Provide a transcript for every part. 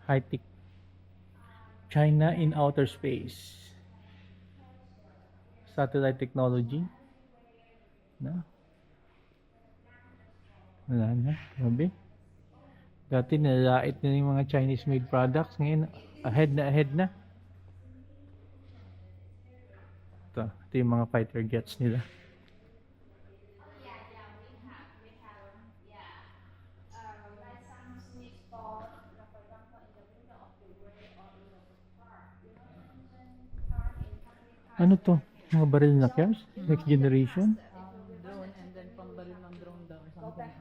High-tech China in outer space. Satellite technology. No? Wala na. Grabe. Dati nalait na yung mga Chinese-made products. Ngayon, ahead na. Ito yung mga fighter jets nila. Ano to? Mga baril na cars? Next generation? Drone and then pambaril ng drone daw or something.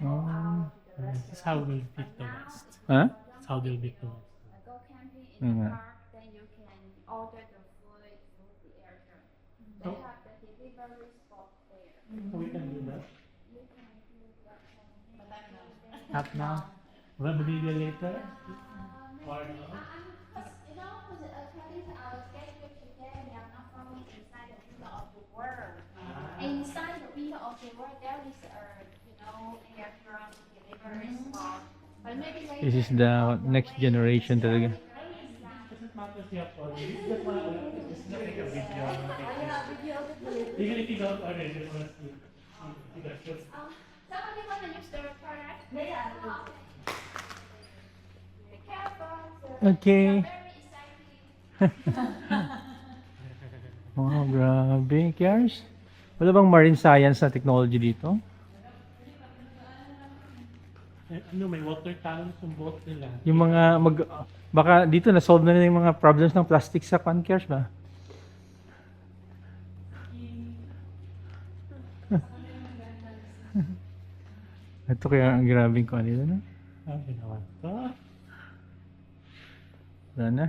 Oh. This is how we'll beat the West. Ha? That's how they'll beat the West. Go camping in Mm. the park, then you can order the food through the AirDrop. They have the delivery spot there. So we can do that. You can do that. Tap now. Will the video later? Or no? Because, you know, for the Chinese, our schedule today, we are not only inside the middle of the world. Inside the middle of the world, there is a, you know, AirDrop delivery spot. But maybe later. This is the next generation talaga. Doesn't matter if you have order. You just want to just take a video. Even if you don't order, you just want to see. You got shoot. Somebody want to use the product? Yeah. Be careful. Okay. Very exciting. Oh, grabe. Cars? Wala bang marine science na technology dito? Ano, may water cannon yung boat nila. Yung mga baka dito na-solve na yung mga problems ng plastic sa cars ba? Ito kaya ang grabing ko nila, no? Ah, ginawa to. Wala na.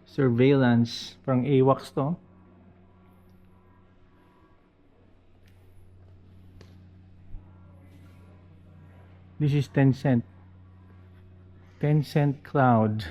Surveillance. Parang AWACS to. This is Tencent. Tencent Cloud.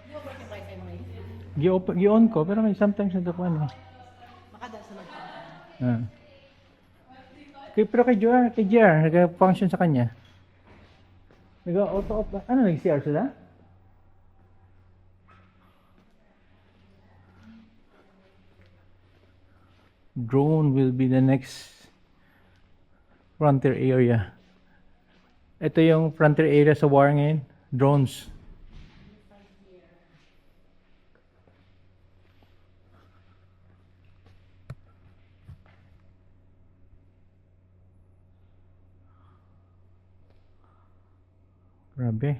Yung working wifi mo Gi-on ko pero may sometimes nagkakuan eh. makadal sa mag Ah. Pero kay JR, nag-function sa kanya. Nag-auto off ba? Ano, nag-CR sila? Drone will be the next frontier area. Ito yung frontier area sa war ngayon. Drones. Grabe.